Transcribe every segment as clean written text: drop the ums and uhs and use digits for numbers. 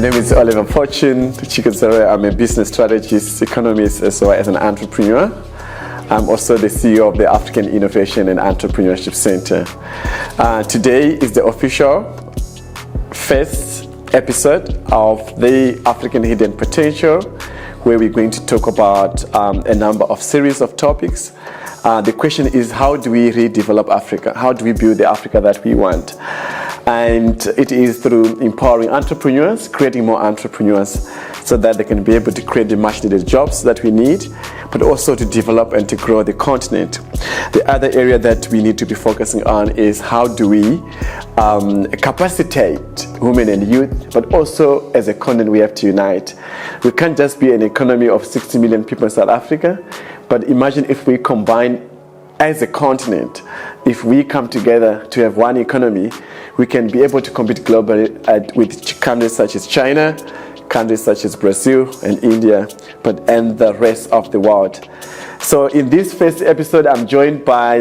name is Oliver Fortune Chikodzore. I'm a business strategist, economist, as well as an entrepreneur. I'm also the CEO of the African Innovation and Entrepreneurship Center. Today is the official first episode of the African Hidden Potential, where we're going to talk about a number of series of topics. The question is, how do we redevelop Africa? How do we build the Africa that we want? And it is through empowering entrepreneurs, creating more entrepreneurs so that they can be able to create the much needed jobs that we need, but also to develop and to grow the continent. The other area that we need to be focusing on is how do we capacitate women and youth, but also as a continent we have to unite. We can't just be an economy of 60 million people in South Africa, but imagine if we combine as a continent, if we come together to have one economy, we can be able to compete globally with countries such as China, countries such as Brazil and India, and the rest of the world. So in this first episode, I'm joined by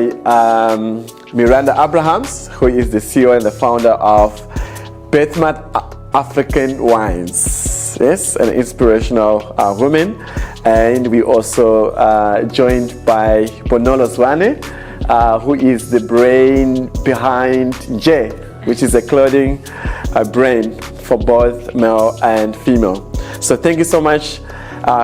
Miranda Abrahams, who is the CEO and the founder of Birthmark African Wines. Yes, an inspirational woman. And we also joined by Bonolo Zwane, who is the brain behind Nje, which is a clothing brand for both male and female. So thank you so much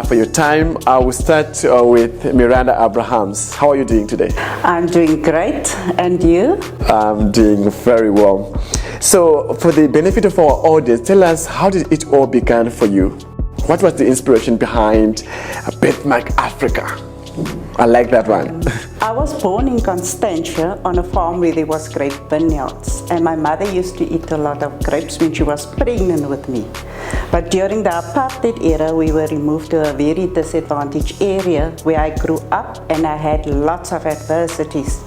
for your time. I will start with Miranda Abrahams. How are you doing today? I'm doing great, and you? I'm doing very well. So for the benefit of our audience, tell us, how did it all begin for you? What was the inspiration behind Birthmark Africa? I like that one. I was born in Constantia on a farm where there was grape vineyards, and my mother used to eat a lot of grapes when she was pregnant with me. But during the apartheid era, we were removed to a very disadvantaged area where I grew up, and I had lots of adversities.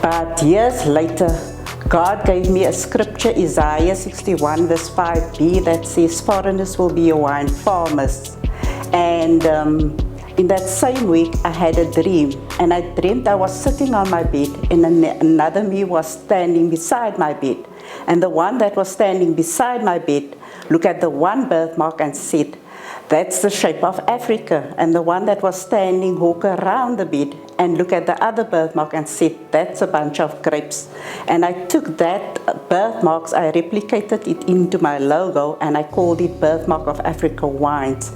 But years later, God gave me a scripture, Isaiah 61 verse 5b, that says, foreigners will be your wine farmers. And in that same week, I had a dream, and I dreamed I was sitting on my bed, and another me was standing beside my bed. And the one that was standing beside my bed looked at the one birthmark and said, that's the shape of Africa. And the one that was standing walked around the bed and looked at the other birthmark and said, that's a bunch of grapes. And I took that birthmarks, I replicated it into my logo, and I called it Birthmark of Africa Wines.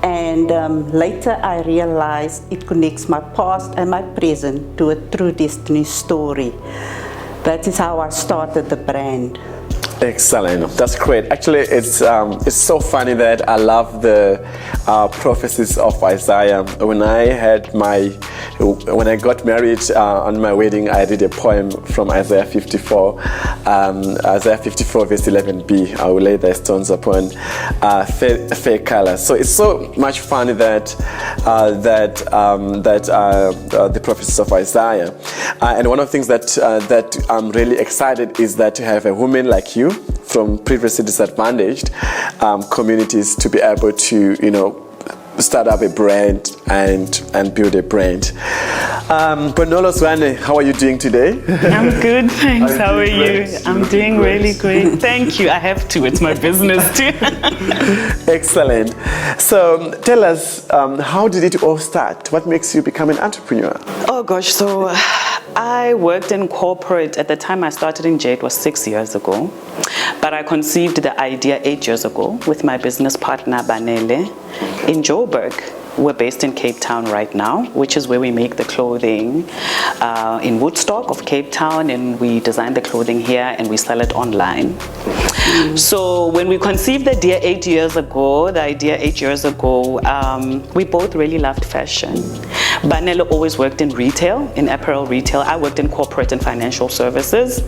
And later I realized it connects my past and my present to a true destiny story. That is how I started the brand. Excellent, that's great. Actually, it's so funny that I love the prophecies of Isaiah. When I got married on my wedding, I read a poem from Isaiah 54, Isaiah 54 verse 11b. I will lay thy stones upon fair colors. So it's so much funny that the prophecies of Isaiah. And one of the things that I'm really excited is that to have a woman like you from previously disadvantaged communities to be able to, start up a brand and build a brand. Bonolo Zwane, how are you doing today? I'm good, thanks. How are you? I'm doing really great. Thank you. I have to. It's my business too. Excellent. So tell us, how did it all start? What makes you become an entrepreneur? Oh gosh, so I worked in corporate. At the time I started in Nje, it was 6 years ago. But I conceived the idea 8 years ago with my business partner, Banele, in Joburg. We're based in Cape Town right now, which is where we make the clothing in Woodstock of Cape Town, and we design the clothing here and we sell it online. So when we conceived the idea 8 years ago, we both really loved fashion. Banele always worked in retail, in apparel retail. I worked in corporate and financial services.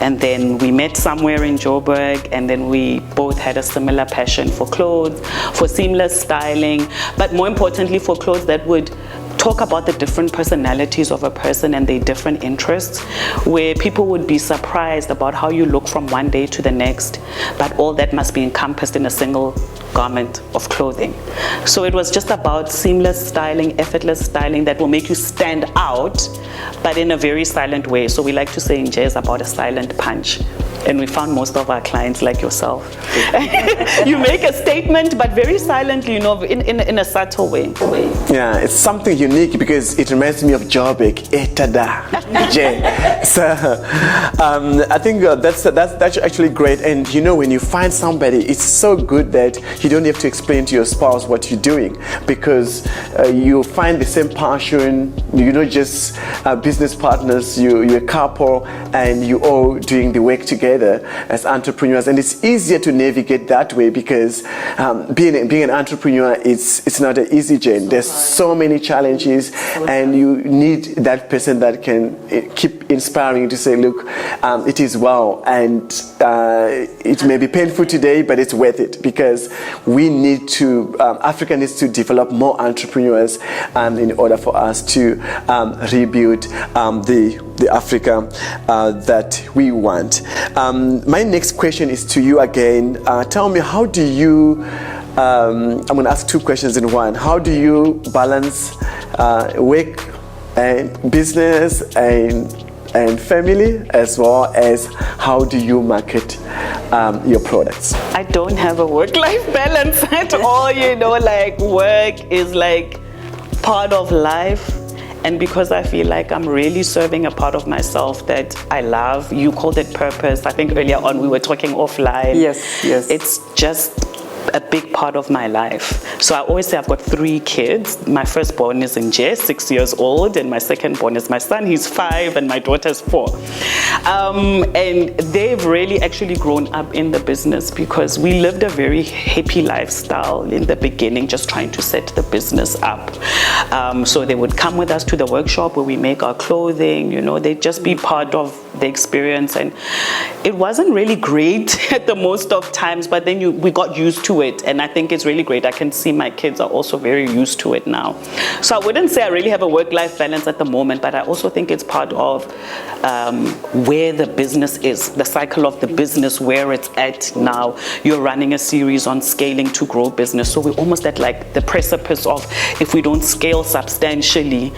And then we met somewhere in Joburg, and then we both had a similar passion for clothes, for seamless styling, but more importantly for clothes that would talk about the different personalities of a person and their different interests, where people would be surprised about how you look from one day to the next, but all that must be encompassed in a single garment of clothing. So it was just about seamless styling, effortless styling that will make you stand out, but in a very silent way. So we like to say Nje is about a silent punch. And we found most of our clients like yourself. You make a statement, but very silently, in a subtle way. Yeah, it's something unique because it reminds me of Joburg, Etada, Nje. So I think that's actually great. And when you find somebody, it's so good that you don't have to explain to your spouse what you're doing, because you find the same passion. You're not just business partners, you're a couple, and you're all doing the work together as entrepreneurs. And it's easier to navigate that way because being an entrepreneur, it's not an easy journey. There's so many challenges, and you need that person that can keep inspiring to say, look, it is well, and it may be painful today, but it's worth it, because we need to, Africa needs to develop more entrepreneurs in order for us to rebuild the Africa that we want. My next question is to you again. Tell me, how do you, I'm going to ask two questions in one. How do you balance work and business and family, as well as how do you market your products? I don't have a work-life balance at all, like work is like part of life. And because I feel like I'm really serving a part of myself that I love, you called it purpose. I think earlier on we were talking offline. Yes. It's just a big part of my life. So I always say I've got 3 kids. My firstborn is Nje, 6 years old, and my secondborn is my son, he's 5, and my daughter's 4. And they've really actually grown up in the business because we lived a very hippie lifestyle in the beginning, just trying to set the business up. So they would come with us to the workshop where we make our clothing, they'd just be part of the experience. And it wasn't really great at the most of times, but then we got used to it, and I think it's really great. I can see my kids are also very used to it now. So I wouldn't say I really have a work-life balance at the moment, but I also think it's part of where the business is, the cycle of the business, where it's at now. You're running a series on scaling to grow business, so we're almost at like the precipice of, if we don't scale substantially,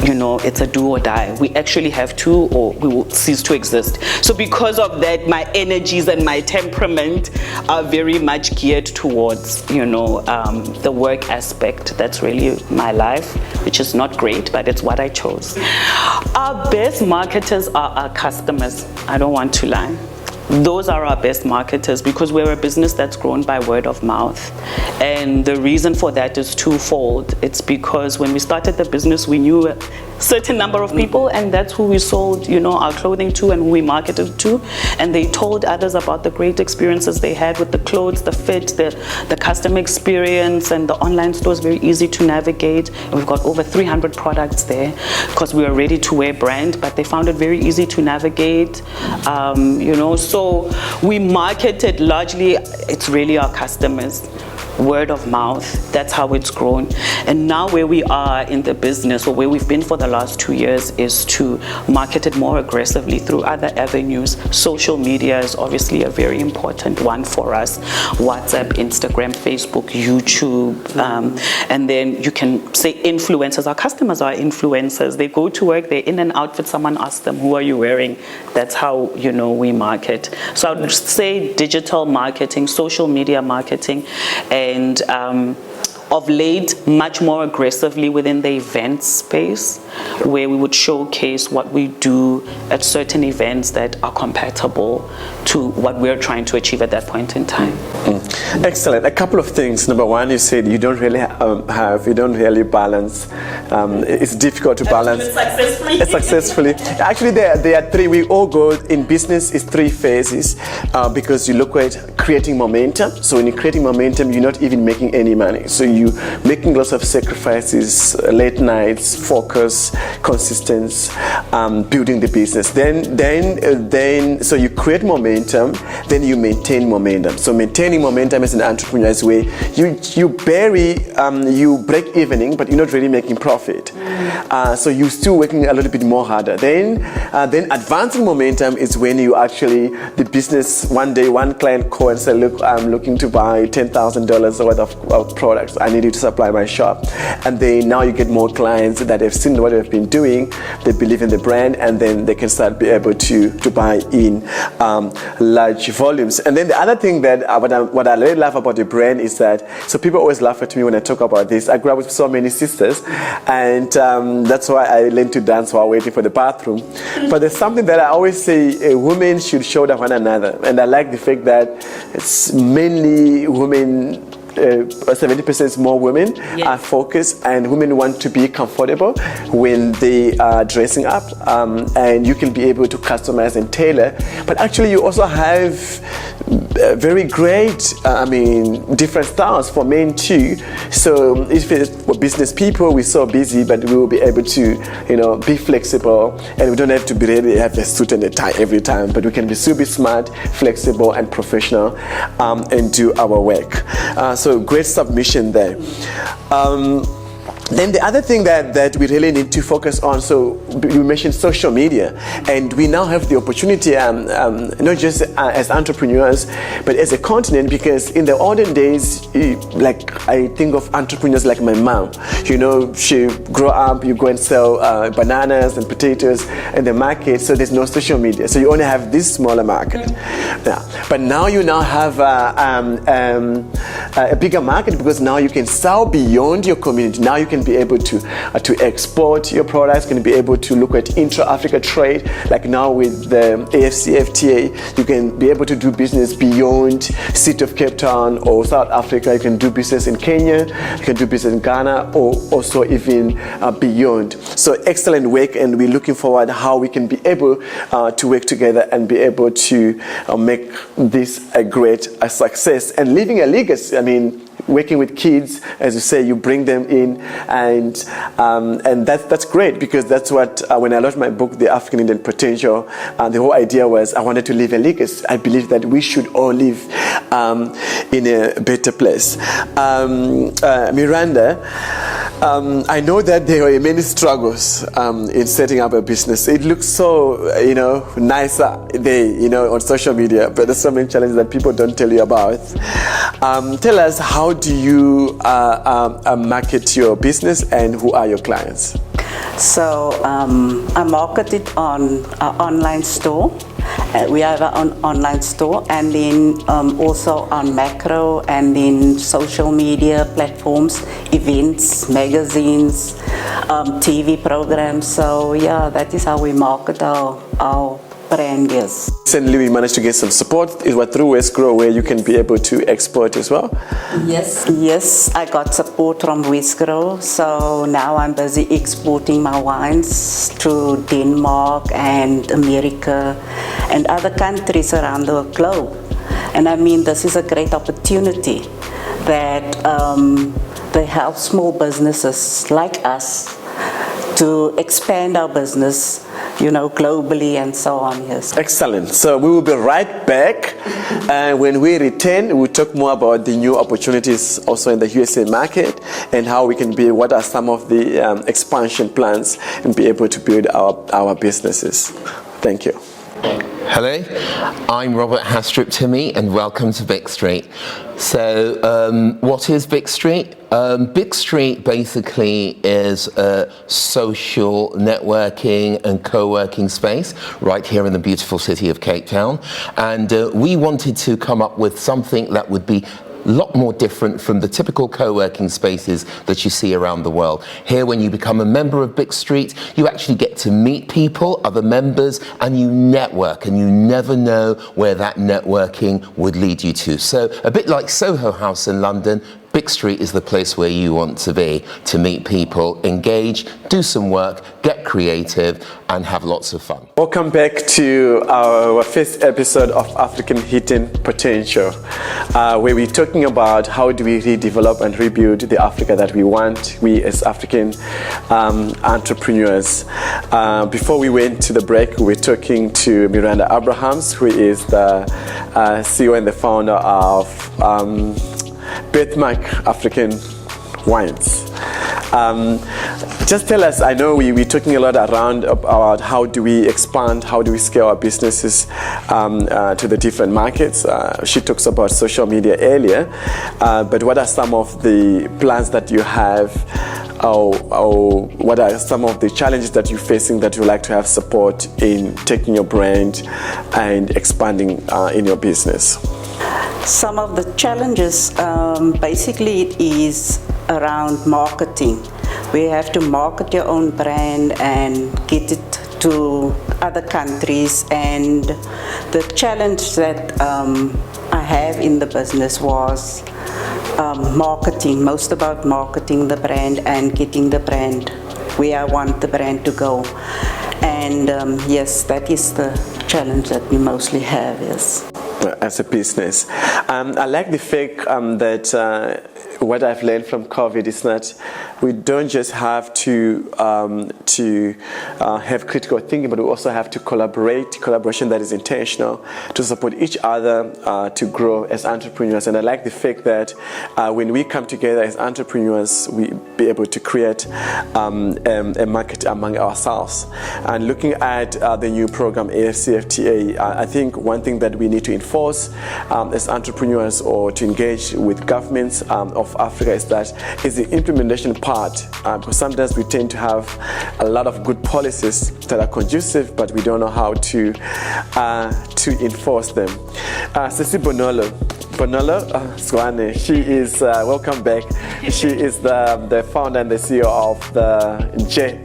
it's a do or die. We actually have to, or we will cease to exist. So because of that, my energies and my temperament are very much geared towards, the work aspect. That's really my life, which is not great, but it's what I chose. Our best marketers are our customers. I don't want to lie. Those are our best marketers because we're a business that's grown by word of mouth. And the reason for that is twofold. It's because when we started the business, we knew a certain number of people, and that's who we sold, our clothing to and who we marketed to. And they told others about the great experiences they had with the clothes, the fit, the customer experience, and the online store is very easy to navigate. And we've got over 300 products there because we are a ready-to-wear brand, but they found it very easy to navigate, So we marketed largely, it's really our customers. Word of mouth, that's how it's grown. And now where we are in the business, or where we've been for the last 2 years, is to market it more aggressively through other avenues. Social media is obviously a very important one for us. WhatsApp, Instagram, Facebook, YouTube, and then you can say influencers. Our customers are influencers. They go to work, they're in an outfit, someone asks them, who are you wearing? That's how, we market. So I would say digital marketing, social media marketing, and of late, much more aggressively within the event space, where we would showcase what we do at certain events that are compatible to what we're trying to achieve at that point in time. Excellent. A couple of things. Number one, you said you don't really balance. It's difficult to balance successfully. Actually, there are 3. We all go in business is 3 phases because you look at creating momentum. So when you're creating momentum, you're not even making any money. So you making lots of sacrifices, late nights, focus, consistency, building the business. Then, so you create momentum, then you maintain momentum. So maintaining momentum as an entrepreneur is where you break evening, but you're not really making profit. So you're still working a little bit more harder. Then advancing momentum is when you actually, the business, one day one client call and say, look, I'm looking to buy $10,000 worth of products. I need you to supply my shop. And then now you get more clients that have seen what we've been doing, they believe in the brand, and then they can start be able to buy in large volumes. And then the other thing that what I really love about the brand is that, so people always laugh at me when I talk about this. I grew up with so many sisters, and that's why I learned to dance while waiting for the bathroom. But there's something that I always say, women should shoulder one another. And I like the fact that it's mainly women, 70% more women are focused, and women want to be comfortable when they are dressing up, and you can be able to customize and tailor. But actually you also have very great, different styles for men too. So if it's for business people, we're so busy, but we will be able to, be flexible, and we don't have to be ready to have a suit and a tie every time, but we can be super smart, flexible, and professional, and do our work. So great submission there. Then the other thing that we really need to focus on, so you mentioned social media, and we now have the opportunity, not just as entrepreneurs, but as a continent, because in the olden days, like I think of entrepreneurs like my mom, she grew up, you go and sell bananas and potatoes in the market, so there's no social media, so you only have this smaller market. But now you have a bigger market, because now you can sell beyond your community. Now you can be able to export your products, can be able to look at intra-Africa trade, like now with the AFCFTA, you can be able to do business beyond City of Cape Town or South Africa. You can do business in Kenya, you can do business in Ghana, or also even beyond. So excellent work, and we're looking forward how we can be able to work together and be able to make this a great success and leaving a legacy. Working with kids, as you say, you bring them in, and that's great, because that's what when I launched my book, The African Indian Potential, the whole idea was I wanted to leave a legacy. I believe that we should all live in a better place. Miranda, I know that there were many struggles in setting up a business. It looks so nicer there, on social media, but there's so many challenges that people don't tell you about. Tell us, how do you market your business, and who are your clients? So I market it on our online store. We have an online store, and then also on macro and in social media platforms, events, magazines, TV programs. So yeah, that is how we market our brand, yes. Recently we managed to get some support. It was through Westgrow, where you can be able to export as well? Yes, I got support from Westgrow. So now I'm busy exporting my wines to Denmark and America and other countries around the globe. And this is a great opportunity that they help small businesses like us to expand our business, globally and so on, yes. Excellent. So we will be right back, and when we return, we'll talk more about the new opportunities also in the USA market, and how we can what are some of the expansion plans, and be able to build our businesses. Thank you. Hello, I'm Robert Hastrup Timmy, and welcome to Big Street. So what is Big Street? Big Street basically is a social networking and co-working space right here in the beautiful city of Cape Town, and we wanted to come up with something that would be a lot more different from the typical co-working spaces that you see around the world. Here, when you become a member of Big Street, you actually get to meet people, other members, and you network, and you never know where that networking would lead you to. So a bit like Soho House in London, Big Street is the place where you want to be, to meet people, engage, do some work, get creative, and have lots of fun. Welcome back to our first episode of African Hidden Potential, where we're talking about how do we redevelop and rebuild the Africa that we want, we as African entrepreneurs. Before we went to the break, we were talking to Miranda Abrahams, who is the CEO and the founder of Birthmark African Wines. Just tell us, I know we're talking a lot around about how do we expand, how do we scale our businesses to the different markets. She talks about social media earlier, but what are some of the plans that you have, or what are some of the challenges that you're facing that you would like to have support in taking your brand and expanding in your business? Some of the challenges, basically it is around marketing. We have to market your own brand and get it to other countries, and the challenge that I have in the business was marketing, most about marketing the brand and getting the brand where I want the brand to go. And yes, that is the challenge that we mostly have, yes. As a business. I like the fact that what I've learned from COVID is that we don't just have to have critical thinking, but we also have to collaboration that is intentional to support each other to grow as entrepreneurs. And I like the fact that when we come together as entrepreneurs, we be able to create a market among ourselves. And looking at the new program AFCFTA, I think one thing that we need to enforce as entrepreneurs or to engage with governments of Africa is the implementation part, because sometimes we tend to have a lot of good policies that are conducive, but we don't know how to enforce them. Sisi Bonolo Zwane, she is, welcome back. She is the founder and the CEO of the Nje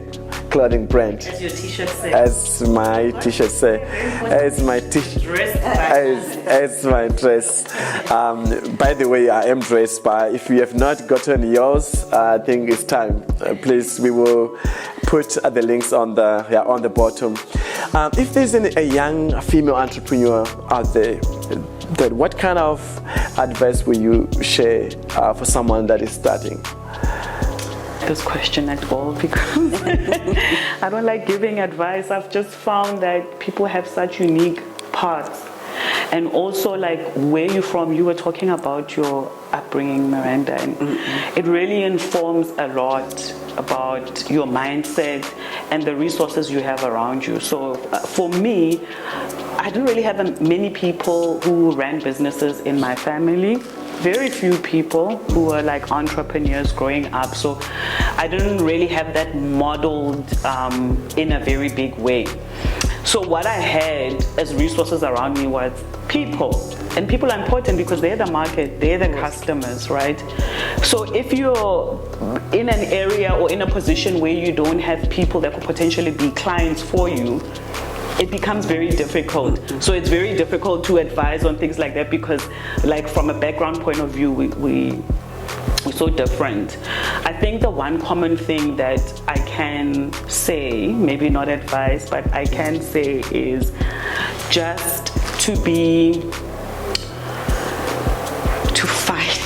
clothing brand. As your t-shirt says. As my t-shirt says. As my t-shirt. As my dress. By the way, I am dressed, but if you have not gotten yours, I think it's time. Please, we will put the links on the bottom. If there's a young female entrepreneur out there, then what kind of advice will you share for someone that is starting? This question at all, because I don't like giving advice. I've just found that people have such unique paths, and also like where you're from. You were talking about your upbringing, Miranda, and it really informs a lot about your mindset and the resources you have around you. So for me, I didn't really have many people who ran businesses in my family. Very few people who were like entrepreneurs growing up, so I didn't really have that modeled in a very big way. So what I had as resources around me was people, and people are important because they're the market, they're the customers, right? So if you're in an area or in a position where you don't have people that could potentially be clients for you, it becomes very difficult. So it's very difficult to advise on things like that because, like, from a background point of view, we're so different. I think the one common thing that I can say, maybe not advice, but I can say is just to fight.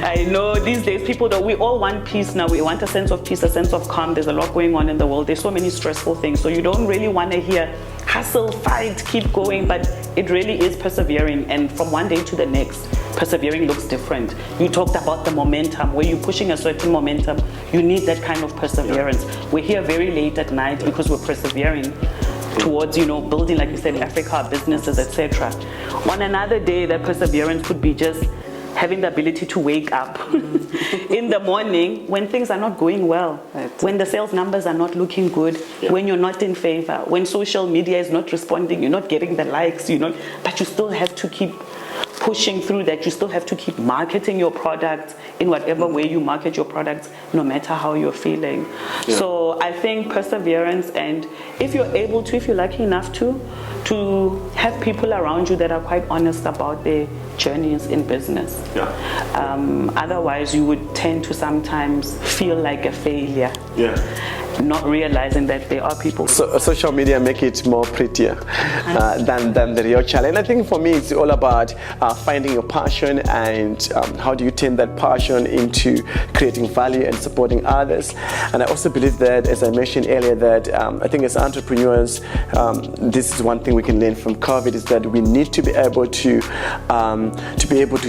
I know these days people, we all want peace now. We want a sense of peace, a sense of calm. There's a lot going on in the world. There's so many stressful things. So you don't really want to hear hustle, fight, keep going, but it really is persevering. And from one day to the next, persevering looks different. You talked about the momentum. Where you're pushing a certain momentum, you need that kind of perseverance. We're here very late at night because we're persevering towards, building, like you said, Africa, businesses, etc. On another day, that perseverance could be just having the ability to wake up in the morning when things are not going well, when the sales numbers are not looking good, when you're not in favor, when social media is not responding, you're not getting the likes, but you still have to keep pushing through that. You still have to keep marketing your products in whatever way you market your products, no matter how you're feeling. So I think perseverance, and if you're able to, if you're lucky enough to have people around you that are quite honest about their journeys in business. Otherwise you would tend to sometimes feel like a failure. Not realizing that there are people. So social media make it more prettier than the real challenge. I think for me it's all about finding your passion and how do you turn that passion into creating value and supporting others. And I also believe that, as I mentioned earlier, that I think as entrepreneurs, this is one thing think we can learn from COVID is that we need to be able to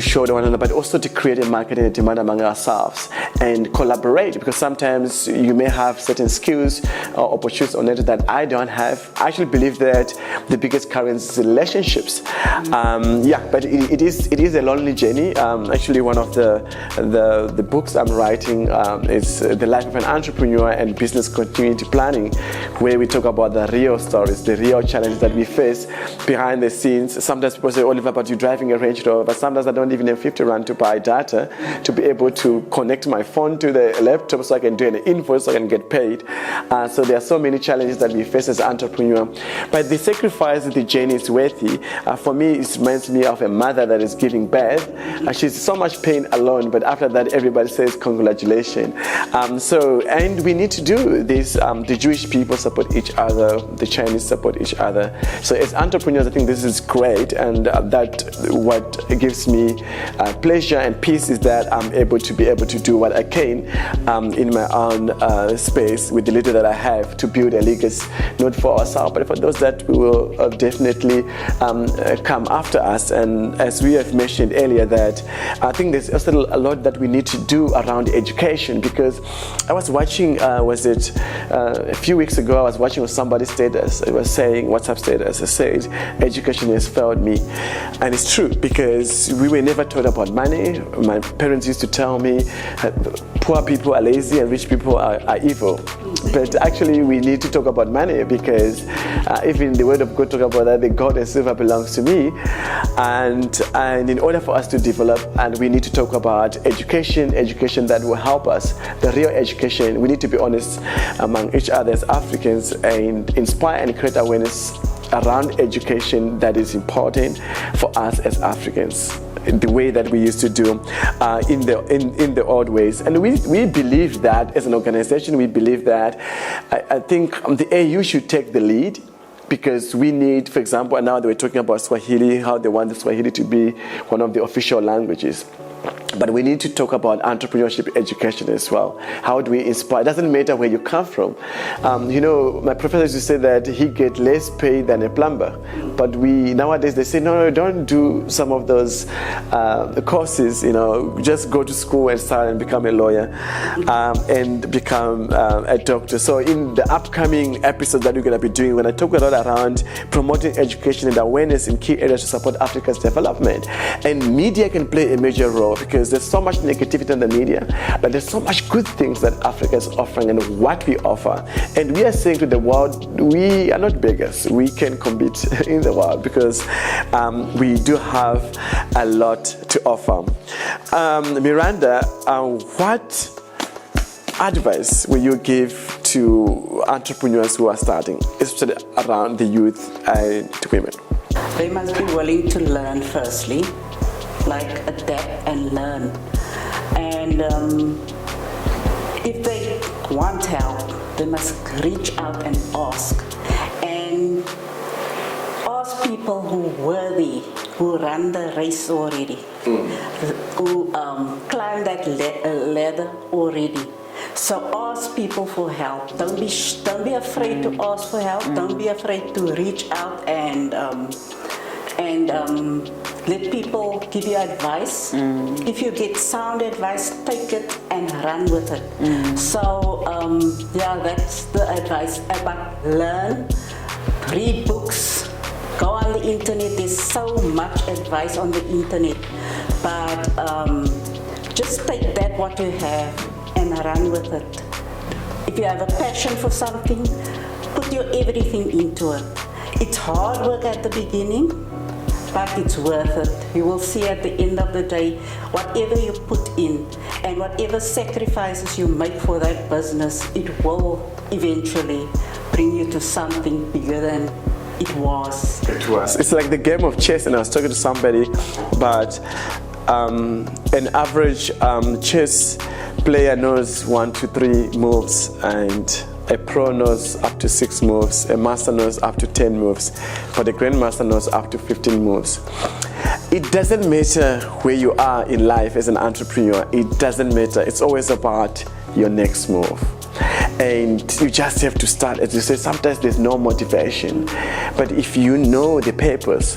show one another, but also to create a market and a demand among ourselves and collaborate, because sometimes you may have certain skills or opportunities on it that I don't have. I actually believe that the biggest currency is relationships. But it is a lonely journey. Actually, one of the books I'm writing is The Life of an Entrepreneur and Business Continuity Planning, where we talk about the real stories, the real challenges that we face behind the scenes. Sometimes people say, Oliver, but you're driving a Range Rover, but sometimes I don't even have 50 rand to buy data to be able to connect my phone to the laptop so I can do an invoice so I can get paid. So there are so many challenges that we face as an entrepreneur. But the sacrifice, the journey is worthy. For me, it reminds me of a mother that is giving birth. She's so much pain alone, but after that, everybody says congratulations. And we need to do this. The Jewish people support each other, the Chinese support each other. So as entrepreneurs, I think this is great, and that what gives me pleasure and peace is that I'm able to do what I can in my own space with the little that I have to build a legacy, not for ourselves, but for those that will definitely come after us. And as we have mentioned earlier, that I think there's also a lot that we need to do around education, because I was watching, a few weeks ago, I was watching somebody's status. It was saying, WhatsApp status, it said, education has failed me. And it's true, because we were never taught about money. My parents used to tell me, poor people are lazy and rich people are evil. But actually, we need to talk about money, because even the word of God talk about that, the gold and silver belongs to me. And in order for us to develop, and we need to talk about education that will help us, the real education. We need to be honest among each other as Africans and inspire and create awareness around education that is important for us as Africans, the way that we used to do in the old ways. And we believe that as an organization, we believe that I think the AU should take the lead, because we need, for example, and now they were talking about Swahili, how they want the Swahili to be one of the official languages. But we need to talk about entrepreneurship education as well. How do we inspire? It doesn't matter where you come from. My professor used to say that he gets less pay than a plumber. But nowadays they say, no, don't do some of those courses. Just go to school and start and become a lawyer and become a doctor. So in the upcoming episode that we're going to be doing, when I talk a lot around promoting education and awareness in key areas to support Africa's development, and media can play a major role, because there's so much negativity in the media, but there's so much good things that Africa is offering and what we offer. And we are saying to the world, we are not beggars. We can compete in the world, because we do have a lot to offer. Miranda, what advice will you give to entrepreneurs who are starting, especially around the youth and women? They must be willing to learn firstly, like adapt and learn. And if they want help, they must reach out and ask. And ask people who are worthy, who run the race already, who climb that ladder already. So ask people for help. Don't be afraid to ask for help. Don't be afraid to reach out and let people give you advice. If you get sound advice, take it and run with it. So that's the advice. But learn, read books, go on the internet. There's so much advice on the internet. But just take that what you have and run with it. If you have a passion for something, put your everything into it. It's hard work at the beginning, but it's worth it. You will see at the end of the day, whatever you put in and whatever sacrifices you make for that business, it will eventually bring you to something bigger than it was. It's like the game of chess, and I was talking to somebody, but an average chess player knows 1 to 3 moves, and a pro knows up to 6 moves, a master knows up to 10 moves, but the grandmaster knows up to 15 moves. It doesn't matter where you are in life as an entrepreneur, it doesn't matter. It's always about your next move. And you just have to start. As you say, sometimes there's no motivation. But if you know the purpose,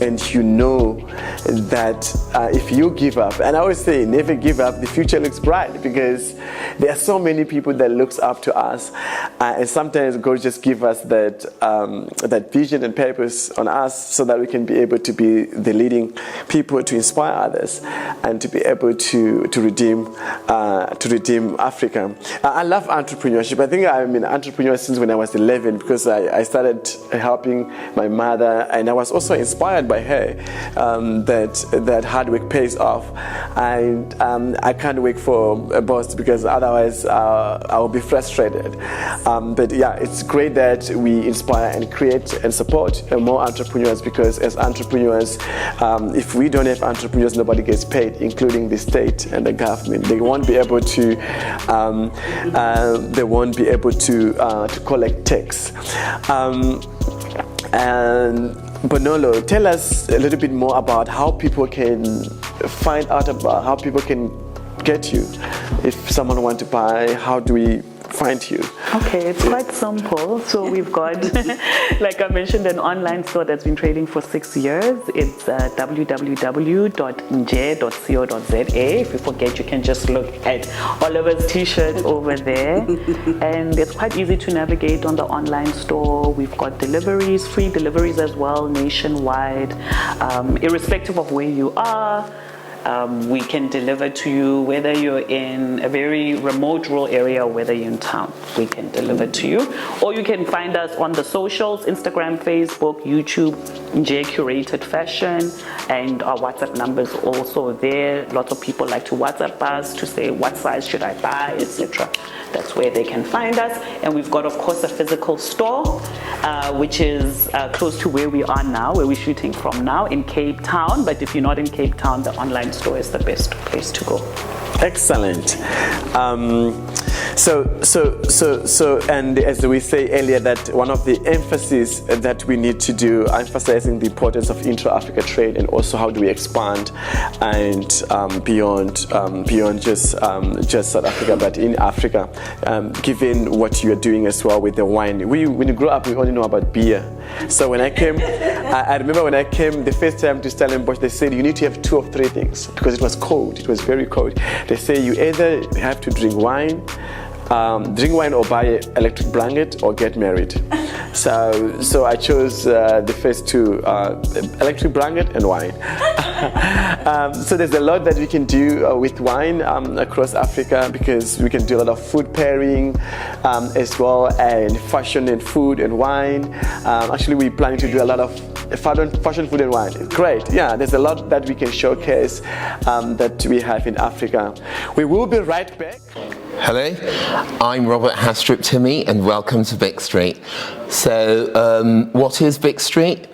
and you know that if you give up, and I always say never give up, the future looks bright, because there are so many people that looks up to us, and sometimes God just give us that vision and purpose on us so that we can be able to be the leading people to inspire others and to be able to redeem Africa. I love entrepreneurship. I think I'm an entrepreneur since when I was 11, because I started helping my mother, and I was also inspired by her, that hard work pays off, and I can't wait for a boss, because otherwise I will be frustrated. But yeah, it's great that we inspire and create and support more entrepreneurs, because as entrepreneurs, if we don't have entrepreneurs, nobody gets paid, including the state and the government. They won't be able to collect tax. And Bonolo, tell us a little bit more about how people can find out about, how people can get you. If someone wants to buy, how do we find you? Okay, it's quite simple. So we've got, like I mentioned, an online store that's been trading for 6 years. It's www.nje.co.za. If you forget, you can just look at Oliver's t-shirt over there. And it's quite easy to navigate on the online store. We've got deliveries, free deliveries as well, nationwide, irrespective of where you are. We can deliver to you, whether you're in a very remote rural area or whether you're in town, we can deliver to you. Or you can find us on the socials, Instagram, Facebook, YouTube, Nje Curated Fashion, and our WhatsApp numbers also there. Lots of people like to WhatsApp us to say what size should I buy, etc. That's where they can find us. And we've got, of course, a physical store, which is close to where we are now, where we're shooting from now, in Cape Town. But if you're not in Cape Town, the online store is the best place to go. Excellent. And as we say earlier, that one of the emphasis that we need to do, emphasizing the importance of intra-Africa trade, and also how do we expand and beyond just South Africa, but in Africa, given what you are doing as well with the wine. When you grow up, we only know about beer. So when I came, I remember when I came the first time to Stellenbosch, they said you need to have 2 of 3 things, because it was cold. It was very cold. They say you either have to drink wine or buy an electric blanket or get married. So I chose the first 2, electric blanket and wine. So there's a lot that we can do with wine across Africa, because we can do a lot of food pairing as well, and fashion and food and wine. Actually, we're planning to do a lot of fashion, food and wine. Great. Yeah, there's a lot that we can showcase that we have in Africa. We will be right back. Hello, I'm Robert Hastrup-Timmy, and welcome to Big Street. So, what is Big Street?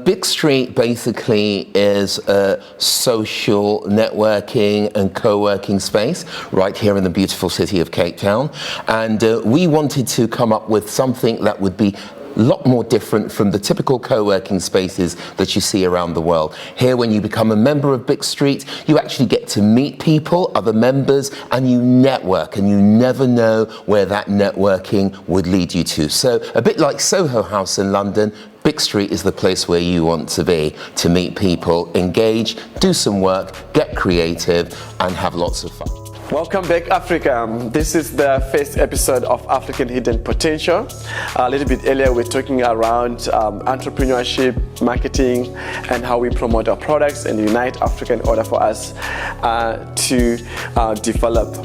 Big Street basically is a social networking and co-working space right here in the beautiful city of Cape Town. And we wanted to come up with something that would be a lot more different from the typical co-working spaces that you see around the world. Here, when you become a member of Big Street, you actually get to meet people, other members, and you network, and you never know where that networking would lead you to. So a bit like Soho House in London, Big Street is the place where you want to be, to meet people, engage, do some work, get creative, and have lots of fun. Welcome back, Africa. This is the first episode of African Hidden Potential. A little bit earlier, we're talking around entrepreneurship, marketing, and how we promote our products and unite Africa in order for us to develop.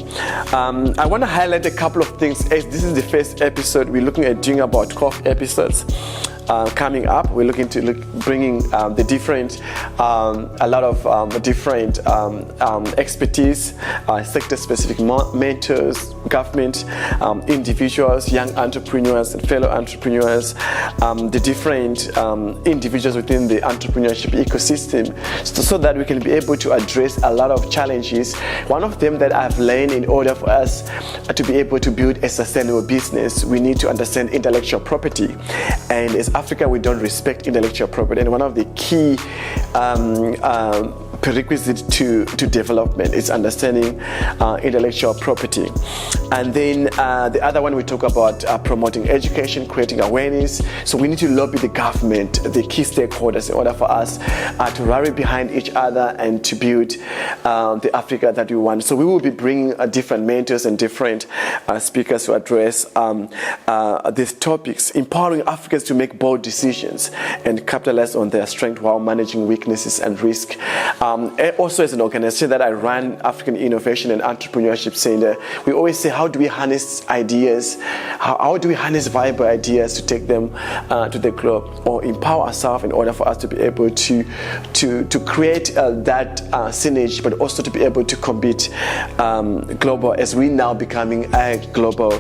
I want to highlight a couple of things. As this is the first episode, we're looking at doing about 12 episodes. Coming up, we're looking to bringing the different, a lot of different expertise, sector-specific mentors, government, individuals, young entrepreneurs and fellow entrepreneurs, the different individuals within the entrepreneurship ecosystem, so that we can be able to address a lot of challenges. One of them that I've learned, in order for us to be able to build a sustainable business, we need to understand intellectual property. And as Africa, we don't respect intellectual property, and one of the key prerequisite to development. It's understanding intellectual property. And then the other one we talk about promoting education, creating awareness. So we need to lobby the government, the key stakeholders, in order for us to rally behind each other and to build the Africa that we want. So we will be bringing different mentors and different speakers to address these topics, empowering Africans to make bold decisions and capitalize on their strength while managing weaknesses and risk. Also, as an organization that I run, African Innovation and Entrepreneurship Center, we always say, how do we harness ideas? How do we harness viable ideas to take them to the globe, or empower ourselves in order for us to be able to create that synergy, but also to be able to compete global, as we now becoming a global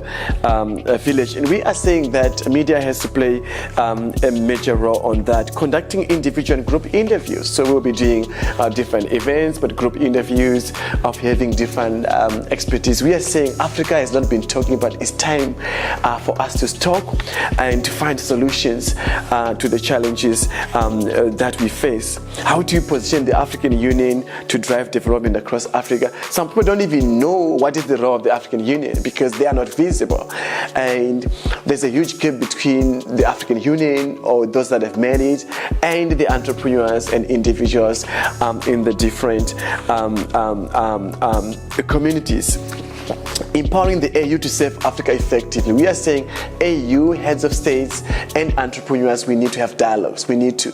village. And we are saying that media has to play a major role on that, conducting individual and group interviews. So we'll be doing different events, but group interviews of having different expertise. We are saying Africa has not been talking, but it's time for us to talk and to find solutions to the challenges that we face. How do you position the African Union to drive development across Africa? Some people don't even know what is the role of the African Union because they are not visible. And there's a huge gap between the African Union, or those that have made it, and the entrepreneurs and individuals in the different communities. Empowering the AU to serve Africa effectively. We are saying AU, heads of states and entrepreneurs, we need to have dialogues. We need to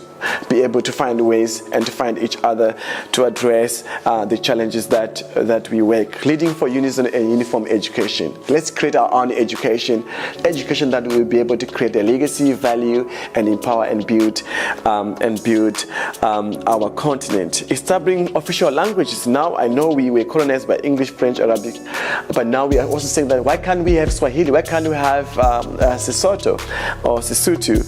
be able to find ways and to find each other to address the challenges that we work. Leading for unison and uniform education. Let's create our own education that will be able to create a legacy, value, and empower and build our continent. Establishing official languages. Now I know we were colonized by English, French, Arabic, but now we are also saying that why can't we have Swahili? Why can't we have Sesotho or Sesotho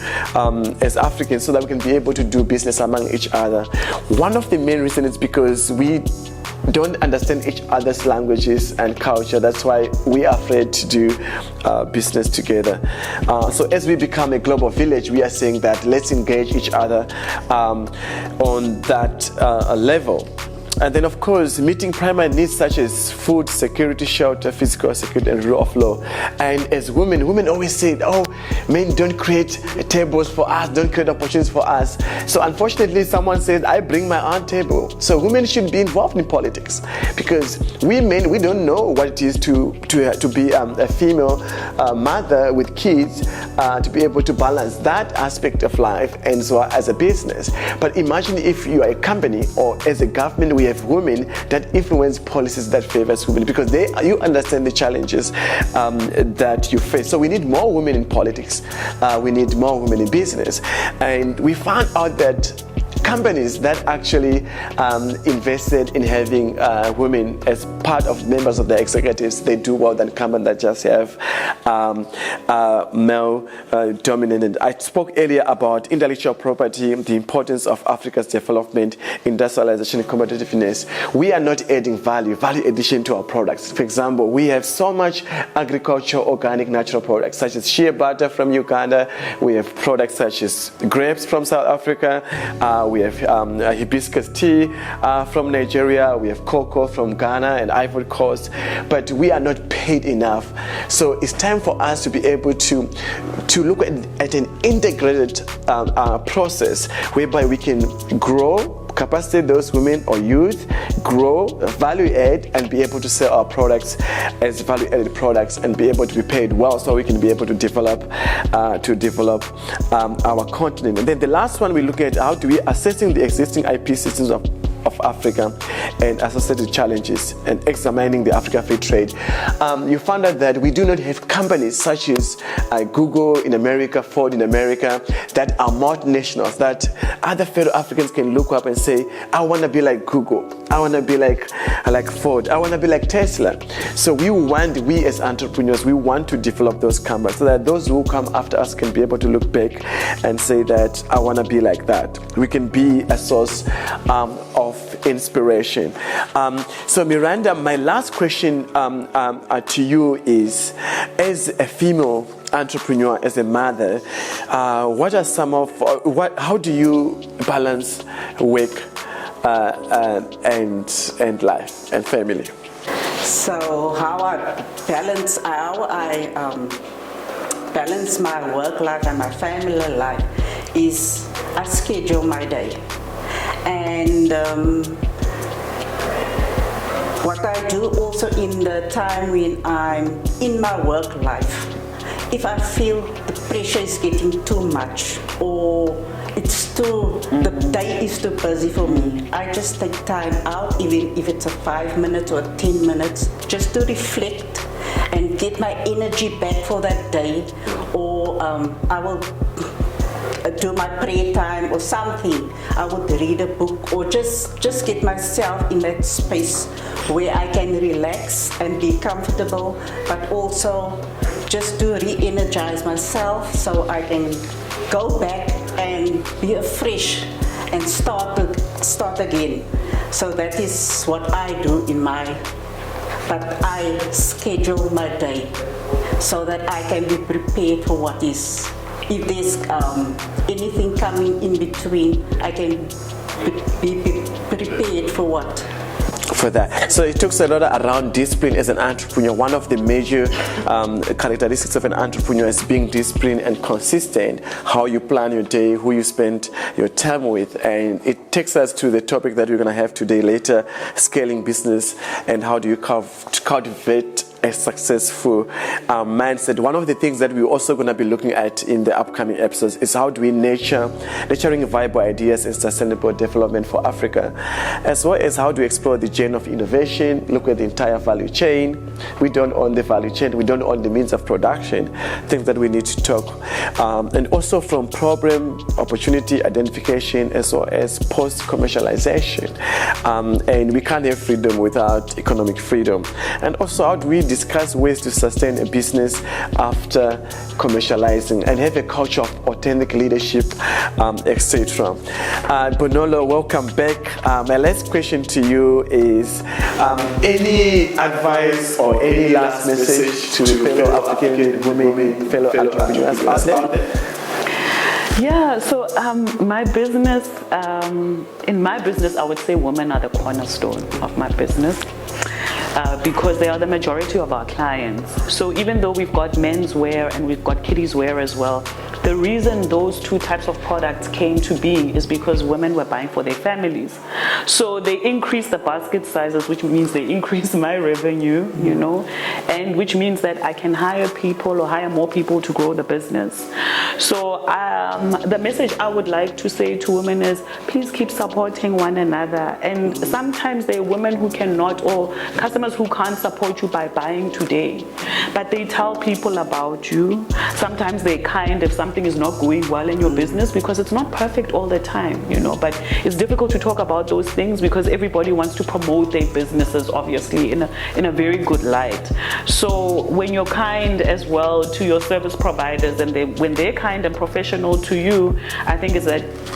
as Africans, so that we can be able to do business among each other? One of the main reasons is because we don't understand each other's languages and culture. That's why we are afraid to do business together. So as we become a global village, we are saying that let's engage each other on that level. And then, of course, meeting primary needs such as food, security, shelter, physical security, and rule of law. And as women always say, oh, men don't create tables for us, don't create opportunities for us. So unfortunately, someone said, I bring my own table. So women should be involved in politics, because we men, we don't know what it is to be a female mother with kids, to be able to balance that aspect of life, and so as a business. But imagine if you are a company, or as a government, we have women that influence policies that favors women, because you understand the challenges that you face. So we need more women in politics. We need more women in business. And we found out that companies that actually invested in having women as part of members of the executives, they do well than companies that just have male dominated. I spoke earlier about intellectual property, the importance of Africa's development, industrialization, and competitiveness. We are not adding value addition to our products. For example, we have so much agricultural, organic, natural products, such as shea butter from Uganda. We have products such as grapes from South Africa. We have hibiscus tea from Nigeria. We have cocoa from Ghana and Ivory Coast, but we are not paid enough. So it's time for us to be able to look at an integrated process whereby we can grow, capacitate those women or youth, grow, value add, and be able to sell our products as value added products and be able to be paid well, so we can be able to develop our continent. And then the last one, we look at how do we assessing the existing IP systems of Africa and associated challenges, and examining the Africa free trade. You found out that we do not have companies such as Google in America, Ford in America, that are multinationals, that other fellow Africans can look up and say, I want to be like Google, I want to be like Ford, I want to be like Tesla. So we as entrepreneurs, we want to develop those companies so that those who come after us can be able to look back and say that I want to be like that. We can be a source of inspiration. So Miranda, my last question to you is, as a female entrepreneur, as a mother, what are some of how do you balance work and life and family? So how I balance my work life and my family life is I schedule my day. And what I do also in the time when I'm in my work life, if I feel the pressure is getting too much or the day is too busy for me, I just take time out, even if it's a 5 minutes or 10 minutes, just to reflect and get my energy back for that day. Or I will do my prayer time or something. I would read a book or just get myself in that space where I can relax and be comfortable, but also just to re-energize myself so I can go back and be afresh and start again. So that is what I do but I schedule my day so that I can be prepared for what is. If there's anything coming in between, I can be prepared for what? For that. So it talks a lot around discipline as an entrepreneur. One of the major characteristics of an entrepreneur is being disciplined and consistent, how you plan your day, who you spend your time with. And it takes us to the topic that we're going to have today later, scaling business and how do you cultivate a successful mindset. One of the things that we're also going to be looking at in the upcoming episodes is how do we nurturing viable ideas and sustainable development for Africa, as well as how do we explore the journey of innovation, look at the entire value chain. We don't own the value chain, we don't own the means of production, things that we need to talk. And also from problem, opportunity identification, as well as post-commercialization. And we can't have freedom without economic freedom. And also how do we discuss ways to sustain a business after commercializing and have a culture of authentic leadership, etc. Bonolo, welcome back. My last question to you is any advice or any last message to fellow African women, fellow entrepreneurs out there? Yeah, so my business, in my business, I would say women are the cornerstone of my business. Because they are the majority of our clients. So even though we've got men's wear and we've got kiddies wear as well, the reason those two types of products came to being is because women were buying for their families. So they increase the basket sizes, which means they increase my revenue, you know, and which means that I can hire people or hire more people to grow the business. So the message I would like to say to women is please keep supporting one another. And sometimes there are women who cannot, or customers who can't support you by buying today, but they tell people about you. Sometimes they're kind if something is not going well in your business, because it's not perfect all the time, you know, but it's difficult to talk about those things because everybody wants to promote their businesses, obviously, in a very good light. So when you're kind as well to your service providers and when they're kind and professional to you, I think it's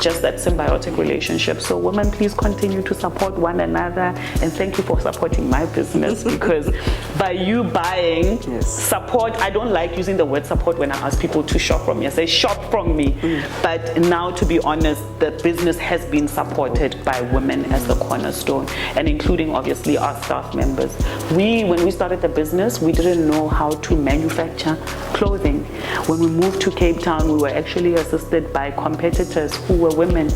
just that symbiotic relationship. So women, please continue to support one another, and thank you for supporting my business because by you buying, support, I don't like using the word support when I ask people to shop from me. I say shop from me. But now, to be honest, the business has been supported by women as the cornerstone, and including obviously our staff members. When we started the business, we didn't know how to manufacture clothing. When we moved to Cape Town, we were actually assisted by competitors who were women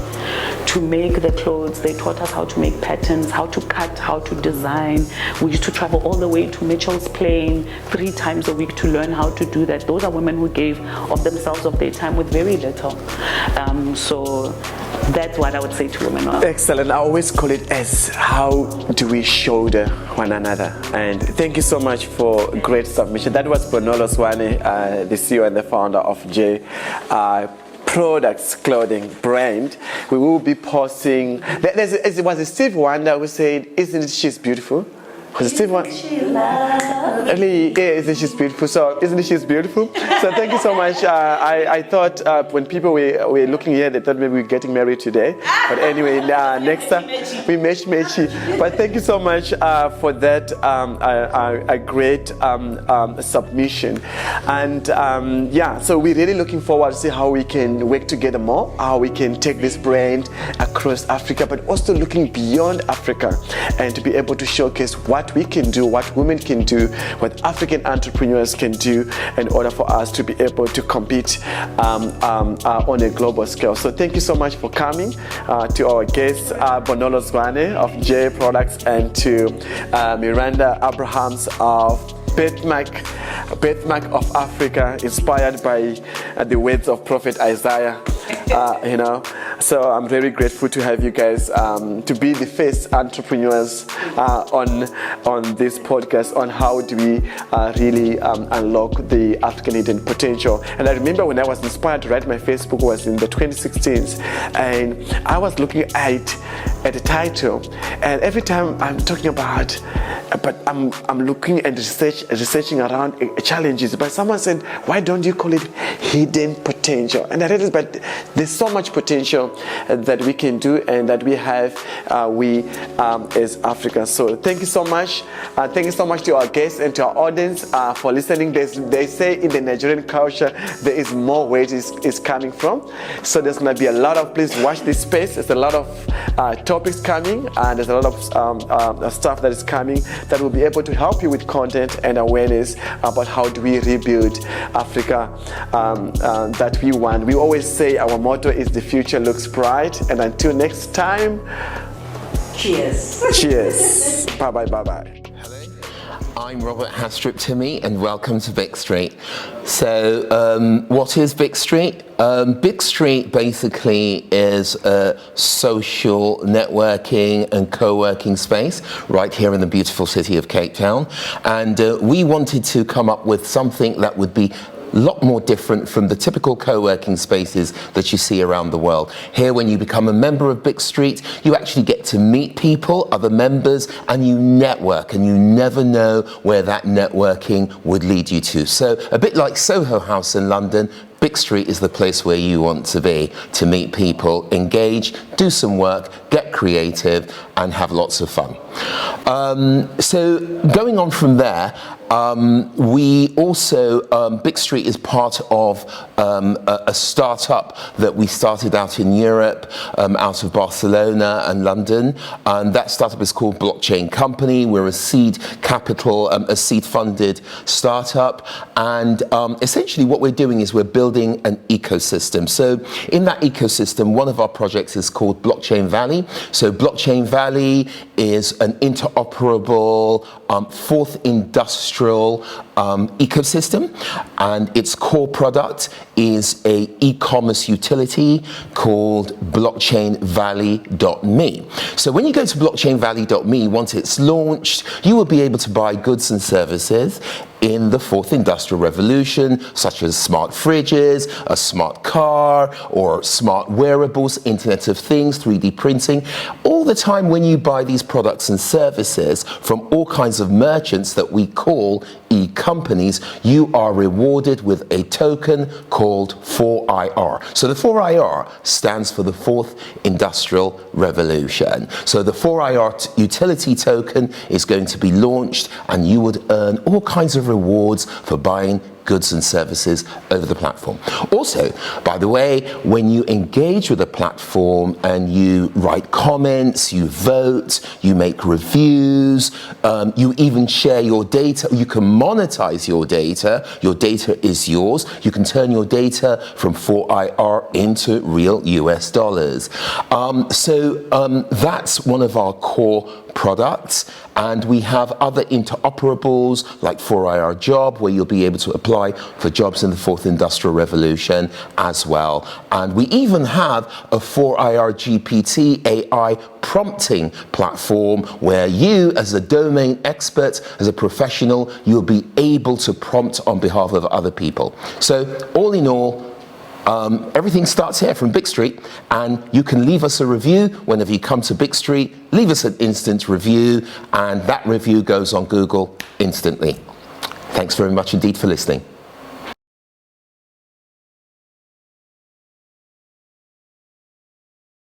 to make the clothes. They taught us how to make patterns, how to cut, how to design. We used to travel all the way to Mitchell's Plain 3 times a week to learn how to do that. Those are women who gave of themselves, of their time, with very little. So that's what I would say to women. Excellent. I always call it as how do we shoulder one another. And thank you so much for great submission. That was Bonolo Zwane, the CEO and the founder of Nje Products clothing brand. We will be posting. It was Steve Wonder who said, "Isn't it she's beautiful?" Was it Steve Wonder? Really is. She's beautiful. So isn't she's beautiful? So thank you so much. I thought when people were looking here, they thought maybe we're getting married today. But anyway, next time we matchy. But thank you so much for that a great submission. And so we're really looking forward to see how we can work together more, how we can take this brand across Africa, but also looking beyond Africa, and to be able to showcase what we can do, what women can do, what African entrepreneurs can do in order for us to be able to compete on a global scale. So thank you so much for coming to our guests, Bonolo Zwane of Nje Products, and to Miranda Abrahams of Birthmark of Africa, inspired by the words of Prophet Isaiah. So I'm very grateful to have you guys to be the first entrepreneurs on this podcast on how do we really unlock the African hidden potential. And I remember when I was inspired to write my Facebook was in the 2016s, and I was looking at the title, and every time I'm talking about, but I'm looking and researching around challenges, but someone said, why don't you call it hidden potential? And I read it, but there's so much potential that we can do and that we have as Africa. So thank you so much. Thank you so much to our guests and to our audience for listening. They say in the Nigerian culture there is more where it is coming from. So there's going to be a lot of, please watch this space. There's a lot of topics coming, and there's a lot of stuff that is coming that will be able to help you with content and awareness about how do we rebuild Africa that we want. We always say our motto is the future looks bright, and until next time, cheers. Bye. I'm Robert Hastrip-Timmy, and welcome to Big Street. So what is Big Street? Big Street basically is a social networking and co-working space right here in the beautiful city of Cape Town. And we wanted to come up with something that would be a lot more different from the typical co-working spaces that you see around the world. Here, when you become a member of Big Street, you actually get to meet people, other members, and you network, and you never know where that networking would lead you to. So a bit like Soho House in London, Big Street is the place where you want to be, to meet people, engage, do some work, get creative, and have lots of fun. So going on from there, we also, Big Street is part of a startup that we started out in Europe, out of Barcelona and London. And that startup is called Blockchain Company. We're a seed capital, a seed funded startup. And essentially what we're doing is we're building an ecosystem. So in that ecosystem, one of our projects is called Blockchain Valley. So Blockchain Valley is an interoperable fourth industrial ecosystem, and its core product is a e-commerce utility called blockchainvalley.me. So when you go to blockchainvalley.me, once it's launched, you will be able to buy goods and services in the fourth industrial revolution, such as smart fridges, a smart car, or smart wearables, Internet of Things, 3D printing. All the time when you buy these products and services from all kinds of merchants that we call e-companies, you are rewarded with a token called 4IR. So the 4IR stands for the fourth industrial revolution. So the 4IR utility token is going to be launched, and you would earn all kinds of rewards for buying goods and services over the platform. Also, by the way, when you engage with the platform and you write comments, you vote, you make reviews, you even share your data, you can monetize your data is yours, you can turn your data from 4IR into real US dollars. That's one of our core products, and we have other interoperables like 4IR Job, where you'll be able to apply for jobs in the fourth industrial revolution as well. And we even have a 4IR GPT AI prompting platform where you, as a domain expert, as a professional, you'll be able to prompt on behalf of other people. So all in all, everything starts here from Big Street, and you can leave us a review whenever you come to Big Street. Leave us an instant review, and that review goes on Google instantly. Thanks very much indeed for listening.